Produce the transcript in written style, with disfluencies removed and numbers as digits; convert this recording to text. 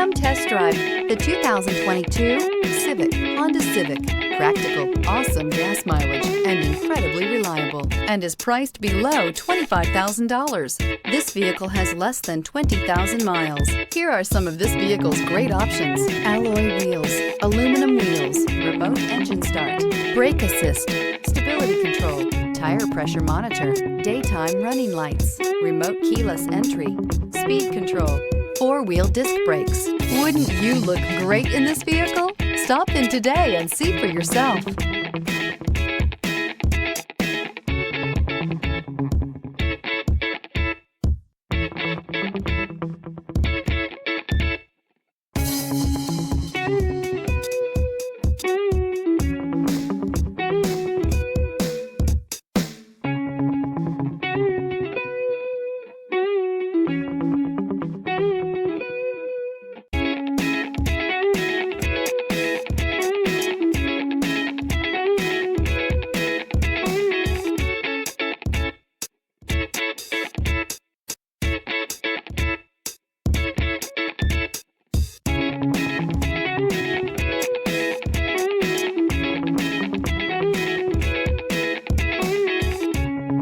Come test drive the 2022 Civic, Honda Civic. Practical, awesome gas mileage, and incredibly reliable, and is priced below $25,000. This vehicle has less than 20,000 miles. Here are some of this vehicle's great options: alloy wheels, aluminum wheels, remote engine start, brake assist, stability control, tire pressure monitor, daytime running lights, remote keyless entry, speed control, four-wheel disc brakes. Wouldn't you look great in this vehicle? Stop in today and see for yourself.